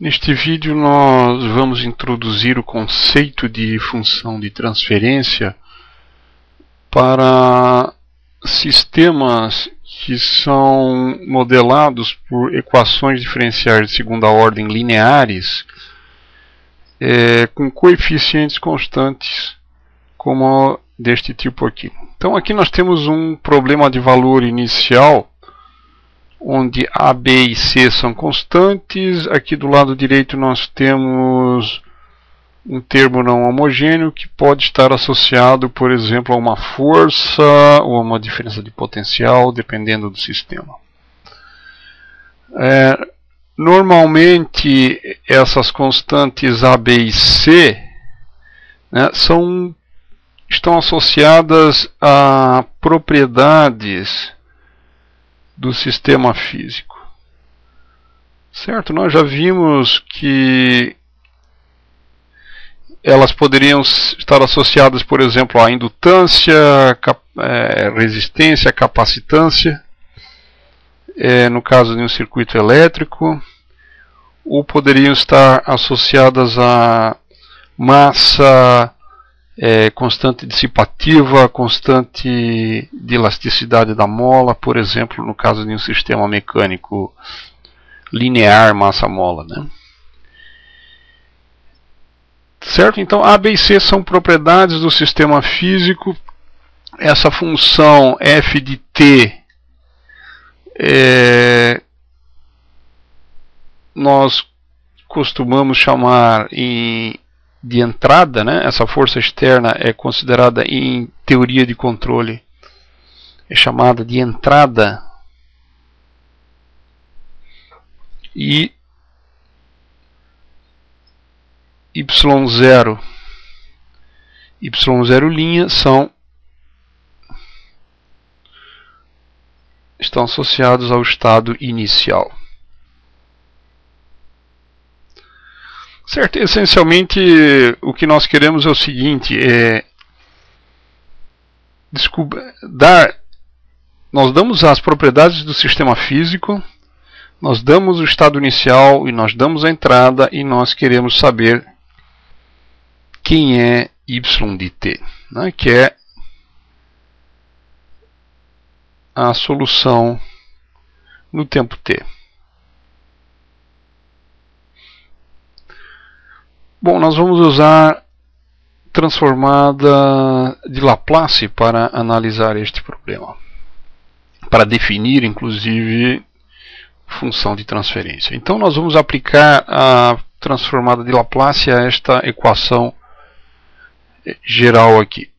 Neste vídeo nós vamos introduzir o conceito de função de transferência para sistemas que são modelados por equações diferenciais de segunda ordem lineares com coeficientes constantes como deste tipo aqui. Então aqui nós temos um problema de valor inicial onde A, B e C são constantes. Aqui do lado direito nós temos um termo não homogêneo que pode estar associado, por exemplo, a uma força ou a uma diferença de potencial, dependendo do sistema. Normalmente essas constantes A, B e C estão associadas a propriedades do sistema físico. Certo? Nós já vimos que elas poderiam estar associadas, por exemplo, à indutância, resistência, capacitância, no caso de um circuito elétrico, ou poderiam estar associadas à massa, constante dissipativa, constante de elasticidade da mola, por exemplo, no caso de um sistema mecânico linear massa-mola, né? Certo? Então, A, B e C são propriedades do sistema físico. Essa função f de t nós costumamos chamar de entrada, né? Essa força externa é considerada em teoria de controle, é chamada de entrada. E Y0 estão associados ao estado inicial. Certo? Essencialmente o que nós queremos é o seguinte, nós damos as propriedades do sistema físico, nós damos o estado inicial e nós damos a entrada, e nós queremos saber quem é y de t, né, que é a solução no tempo t. Bom, nós vamos usar transformada de Laplace para analisar este problema, para definir inclusive função de transferência. Então nós vamos aplicar a transformada de Laplace a esta equação geral aqui.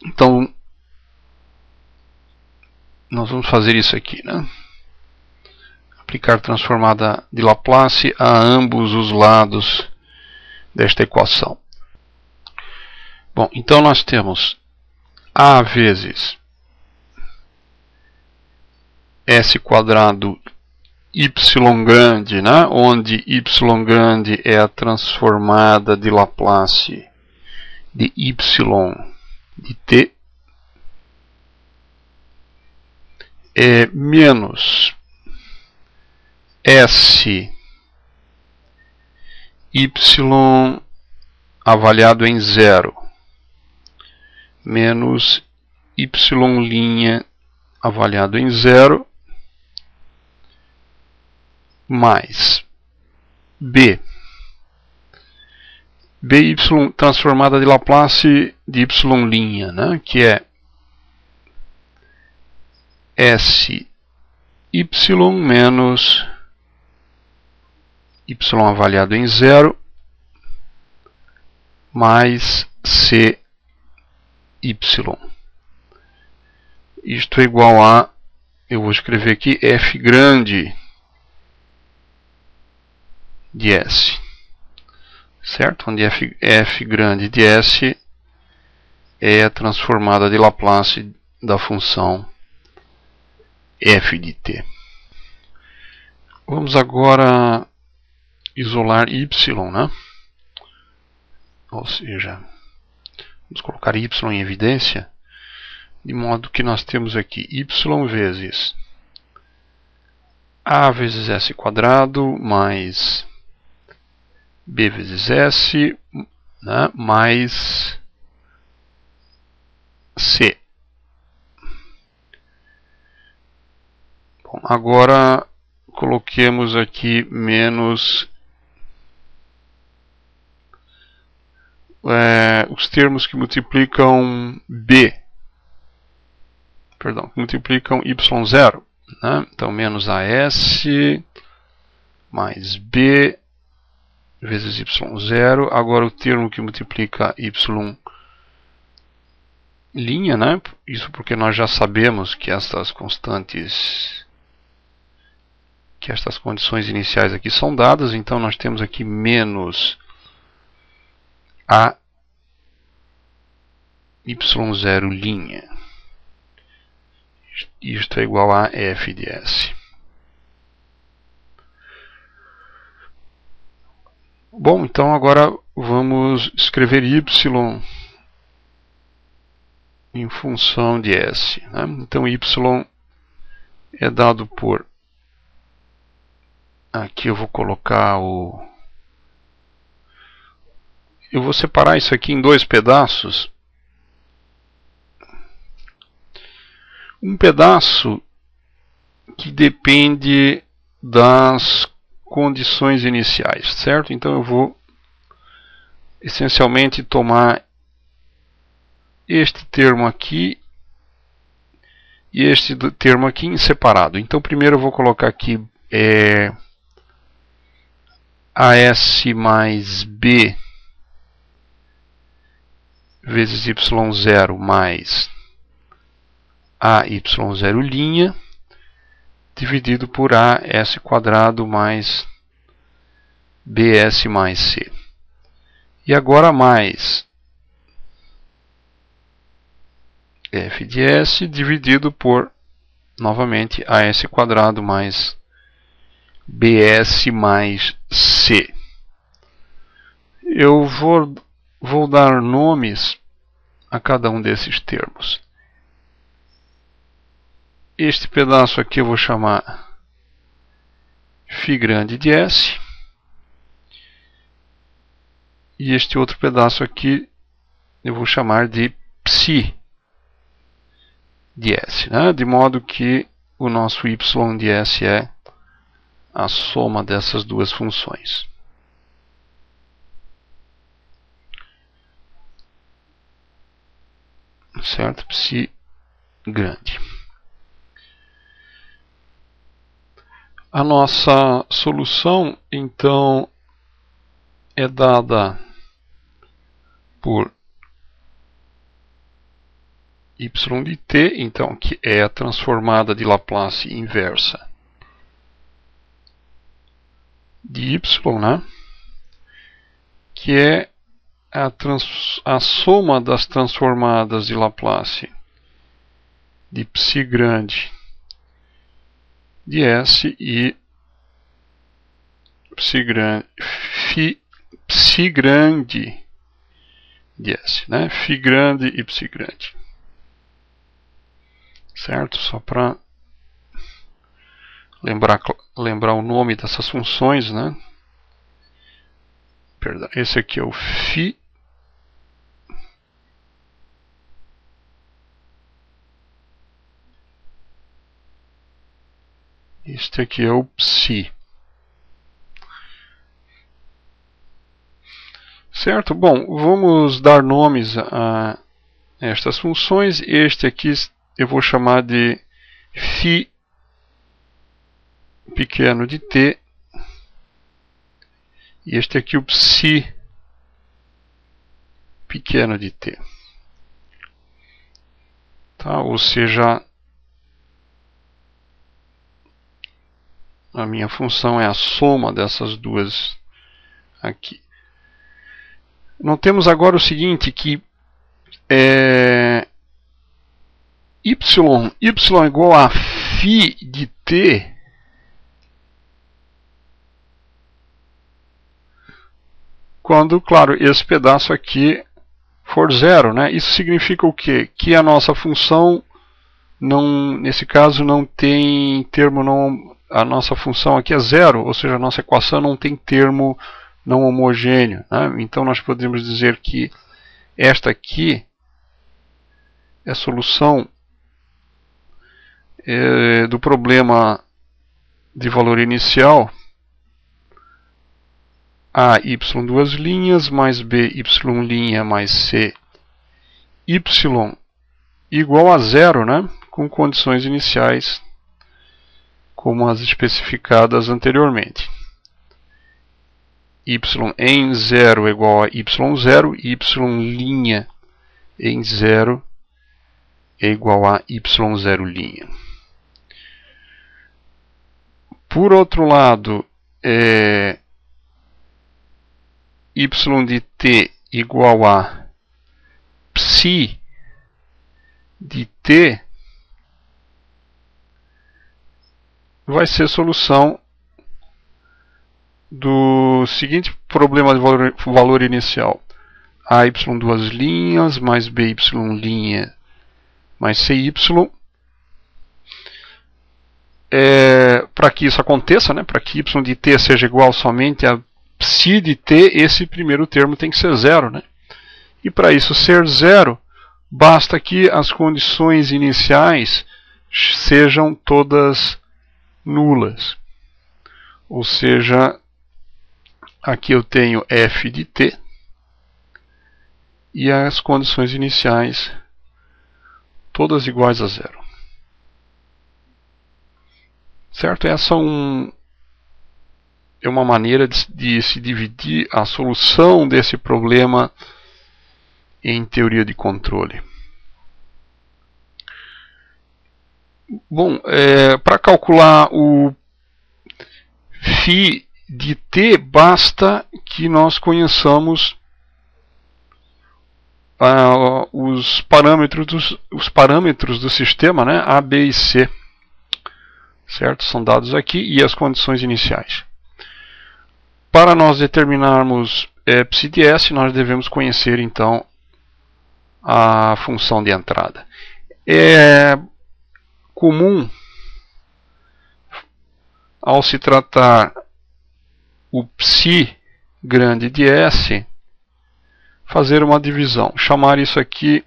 Então nós vamos fazer isso aqui, né? Aplicar transformada de Laplace a ambos os lados desta equação. Bom, então nós temos A vezes S quadrado y grande, né? Onde y grande é a transformada de Laplace de y de t, menos S y avaliado em 0 menos y' avaliado em 0 mais by transformada de Laplace de y', né, que é sy menos y avaliado em 0 mais cy. Isto é igual a, eu vou escrever aqui, f grande de S, certo? Onde f grande de S é a transformada de Laplace da função f de t. Vamos agora isolar y, né? Ou seja, vamos colocar y em evidência, de modo que nós temos aqui y vezes a vezes s quadrado mais B vezes S, né, mais C. Bom, agora coloquemos aqui menos os termos que multiplicam B, perdão, que multiplicam Y0, né? Então menos AS mais B vezes Y0. Agora o termo que multiplica Y', né? Isso porque nós já sabemos que estas constantes, que estas condições iniciais aqui são dadas. Então nós temos aqui menos a Y0'. Isto é igual a f de S. Bom, então agora vamos escrever y em função de S, né? Então y é dado por... Aqui eu vou colocar o... Eu vou separar isso aqui em dois pedaços. Um pedaço que depende das condições iniciais, certo? Então eu vou essencialmente tomar este termo aqui e este termo aqui em separado. Então primeiro eu vou colocar aqui AS mais B vezes Y0 mais AY0' dividido por AS² mais BS mais C. E agora mais f de S dividido por, novamente, AS² mais BS mais C. Eu vou dar nomes a cada um desses termos. Este pedaço aqui eu vou chamar φ grande de S. E este outro pedaço aqui eu vou chamar de ψ de S, né? De modo que o nosso y de S é a soma dessas duas funções. Certo? Ψ grande. A nossa solução, então, é dada por y de t, então, que é a transformada de Laplace inversa de y, né? Que é a soma das transformadas de Laplace de ψ grande de S e ψ grande de S, né? φ grande e ψ grande. Certo? Só para lembrar o nome dessas funções, né? Perdão, esse aqui é o φ. Este aqui é o ψ. Certo? Bom, vamos dar nomes a estas funções. Este aqui eu vou chamar de φ pequeno de t. E este aqui o ψ pequeno de t. Tá? Ou seja, a minha função é a soma dessas duas aqui. Notemos agora o seguinte, que y igual a φ de t quando, claro, esse pedaço aqui for zero, né? Isso significa o quê? Que a nossa função, nesse caso, não tem termo, a nossa função aqui é zero, ou seja, a nossa equação não tem termo não homogêneo, né? Então nós podemos dizer que esta aqui é a solução do problema de valor inicial a y duas linhas mais b y linha mais c y igual a zero, né? Com condições iniciais como as especificadas anteriormente. Y em 0 é igual a y0, y' em 0 é igual a y0'. Por outro lado, y de t igual a psi de t vai ser a solução do seguinte problema de valor inicial: a y duas linhas mais b y' mais cy. Para que isso aconteça, né, para que y de t seja igual somente a psi de t, esse primeiro termo tem que ser zero, né? E para isso ser zero, basta que as condições iniciais sejam todas nulas. Ou seja, aqui eu tenho f de t e as condições iniciais todas iguais a zero. Certo? Essa é uma maneira de se dividir a solução desse problema em teoria de controle. Bom, para calcular o φ de t, basta que nós conheçamos os parâmetros do sistema, né, A, B e C. Certo? São dados aqui, e as condições iniciais. Para nós determinarmos psi de S, nós devemos conhecer então a função de entrada. É comum, ao se tratar o psi grande de S, fazer uma divisão, chamar isso aqui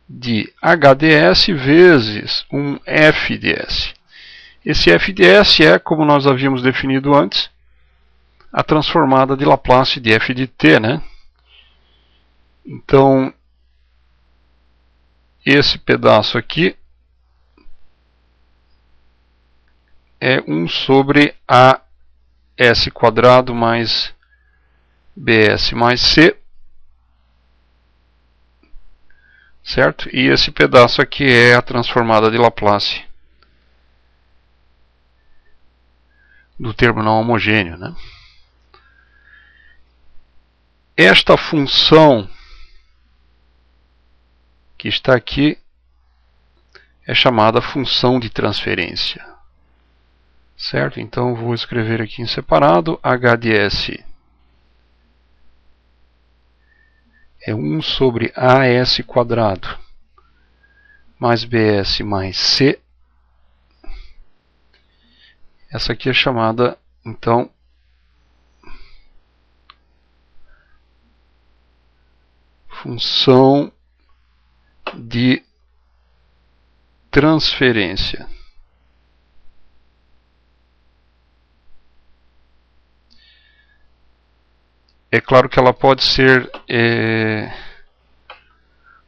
de H de S vezes um F de S. Esse F de S é, como nós havíamos definido antes, a transformada de Laplace de F de t, né? Então, esse pedaço aqui é 1 sobre AS quadrado mais BS mais C, certo? E esse pedaço aqui é a transformada de Laplace do termo não homogêneo, né? Esta função que está aqui é chamada função de transferência, certo? Então vou escrever aqui em separado: H de S é 1 sobre AS quadrado mais BS mais C. Essa aqui é chamada, então, função de transferência. É claro que ela pode ser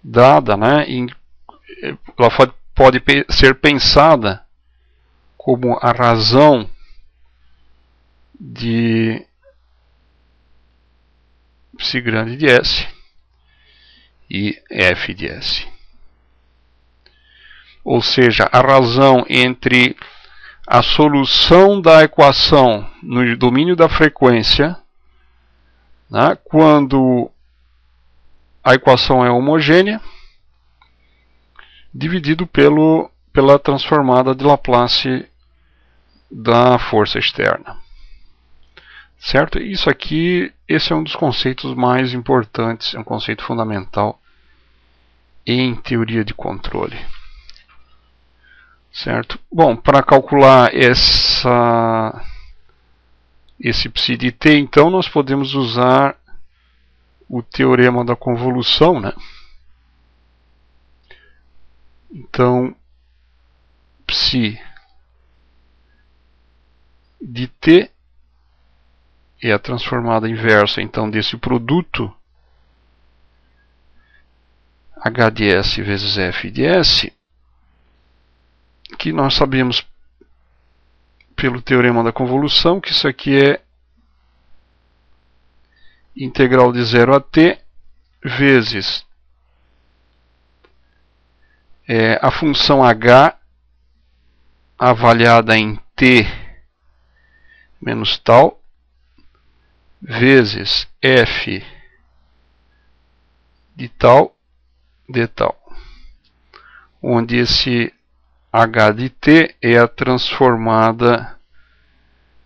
dada, né, ela pode ser pensada como a razão de psi grande de S e F de S. Ou seja, a razão entre a solução da equação no domínio da frequência, né, quando a equação é homogênea, dividido pela transformada de Laplace da força externa. Certo? Isso aqui, esse é um dos conceitos mais importantes, é um conceito fundamental em teoria de controle. Certo? Bom, para calcular essa esse psi de t, então nós podemos usar o teorema da convolução, né? Então, psi de t é a transformada inversa, então, desse produto h de s vezes f de s, que nós sabemos pelo teorema da convolução que isso aqui é integral de 0 a t vezes a função h avaliada em t menos tal vezes f de tal, onde esse h de t é a transformada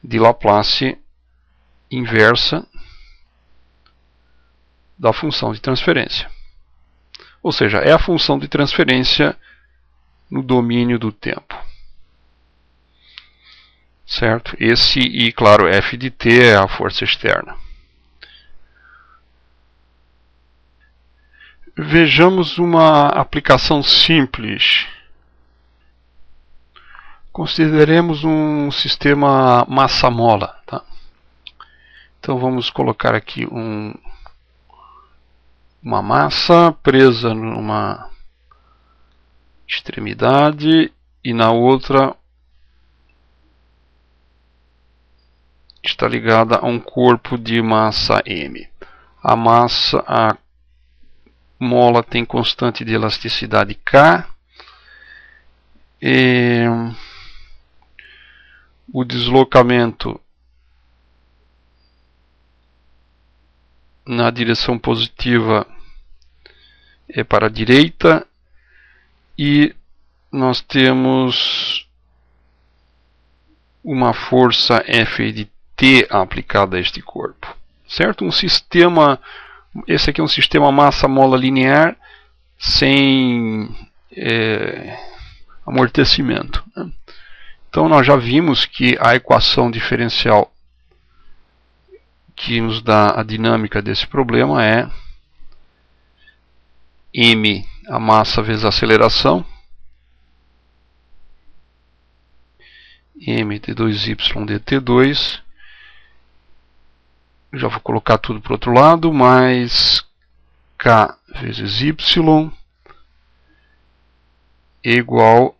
de Laplace inversa da função de transferência. Ou seja, é a função de transferência no domínio do tempo. Certo? E claro, f de t é a força externa. Vejamos uma aplicação simples. Consideremos um sistema massa-mola. Tá? Então vamos colocar aqui uma massa presa numa extremidade e na outra está ligada a um corpo de massa m. A mola tem constante de elasticidade K. E o deslocamento na direção positiva é para a direita e nós temos uma força F de T aplicada a este corpo. Certo? Esse aqui é um sistema massa-mola linear sem amortecimento. Né? Então nós já vimos que a equação diferencial que nos dá a dinâmica desse problema é m, a massa vezes a aceleração, m t2y dt2, já vou colocar tudo para o outro lado, mais k vezes y é igual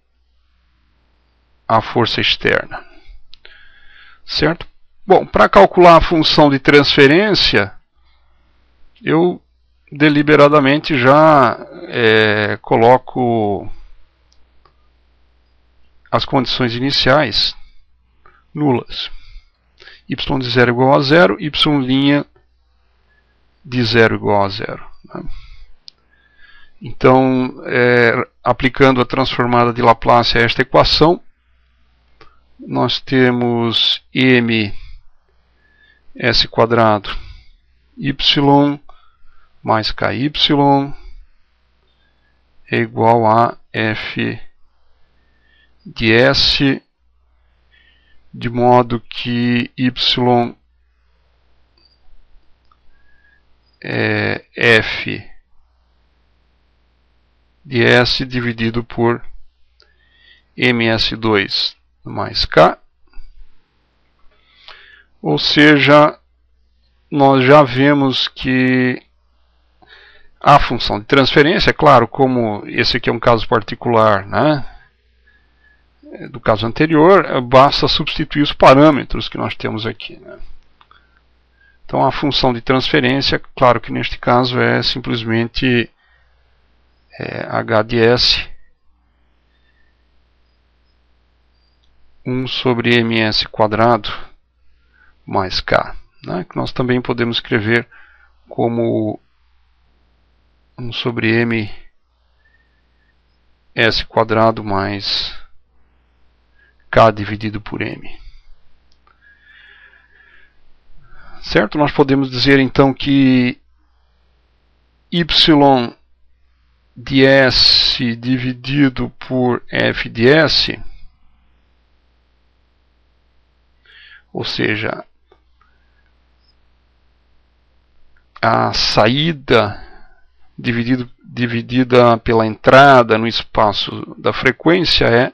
à força externa. Certo? Bom, para calcular a função de transferência, eu deliberadamente já coloco as condições iniciais nulas. Y de 0 igual a 0, y' de 0 igual a 0. Né? Então, aplicando a transformada de Laplace a esta equação, nós temos m s quadrado y mais ky é igual a f de s, de modo que y é f de s dividido por ms2 mais k. Ou seja, nós já vemos que a função de transferência, claro, como esse aqui é um caso particular, né, do caso anterior, basta substituir os parâmetros que nós temos aqui. Né. Então a função de transferência, claro que neste caso é simplesmente h de s 1 sobre ms quadrado mais k, né, que nós também podemos escrever como 1 sobre m s quadrado mais k dividido por m. Certo? Nós podemos dizer então que y de s dividido por f de s, ou seja, a saída dividida pela entrada no espaço da frequência é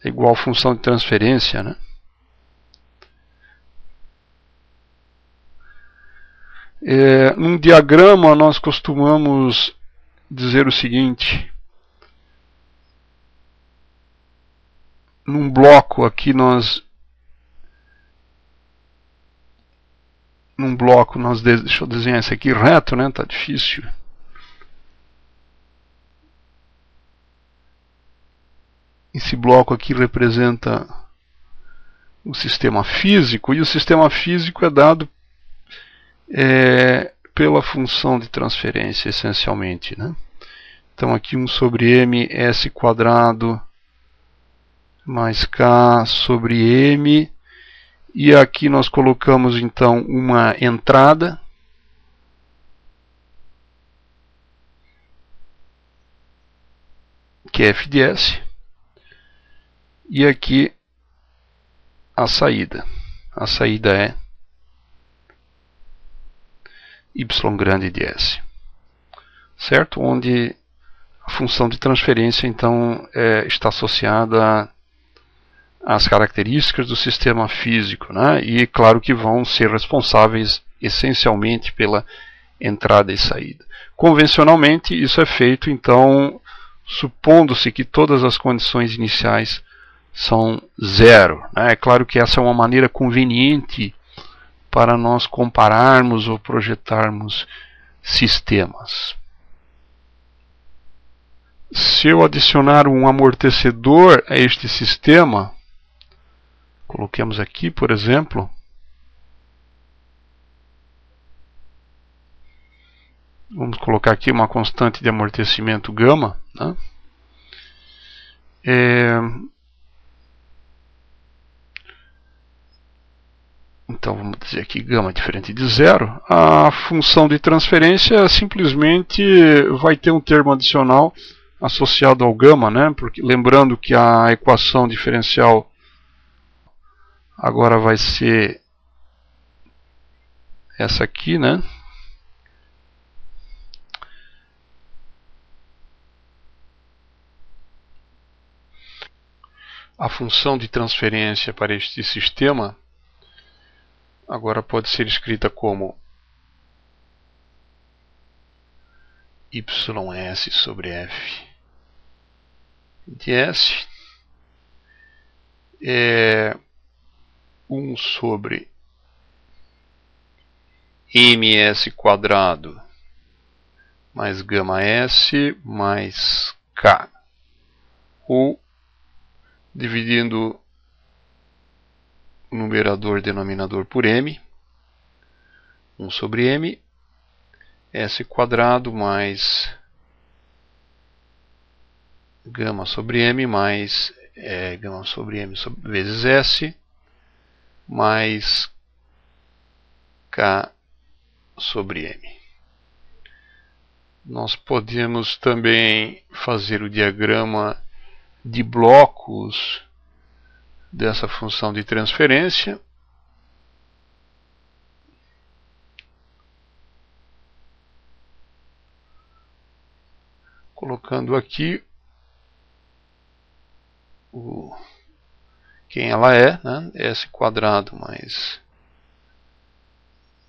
igual à função de transferência, né? Num diagrama nós costumamos dizer o seguinte: num bloco aqui deixa eu desenhar isso aqui reto, né? Tá difícil. Esse bloco aqui representa o sistema físico, e o sistema físico é dado pela função de transferência, essencialmente, né? Então aqui 1 sobre ms quadrado mais k sobre m, e aqui nós colocamos então uma entrada, que é f de s, e aqui a saída. A saída é y grande de s, certo? Onde a função de transferência então está associada às características do sistema físico, né? E claro que vão ser responsáveis essencialmente pela entrada e saída. Convencionalmente isso é feito então supondo-se que todas as condições iniciais são zero, né? É claro que essa é uma maneira conveniente para nós compararmos ou projetarmos sistemas. Se eu adicionar um amortecedor a este sistema, coloquemos aqui, por exemplo, vamos colocar aqui uma constante de amortecimento gama, né? Então vamos dizer aqui gama diferente de zero. A função de transferência simplesmente vai ter um termo adicional associado ao gama, né? Porque lembrando que a equação diferencial agora vai ser essa aqui, né? A função de transferência para este sistema agora pode ser escrita como ys sobre f de s é 1 sobre ms quadrado mais gama s mais k, ou dividindo o numerador e denominador por m, 1 sobre m, s quadrado mais gama sobre m mais gama sobre m vezes s mais k sobre m. Nós podemos também fazer o diagrama de blocos dessa função de transferência. Colocando aqui quem ela é, né? S quadrado mais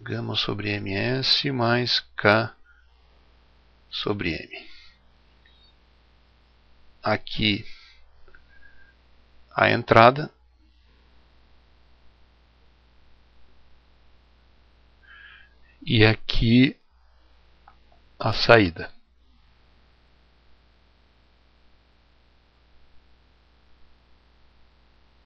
gama sobre ms mais k sobre m. Aqui a entrada e aqui a saída.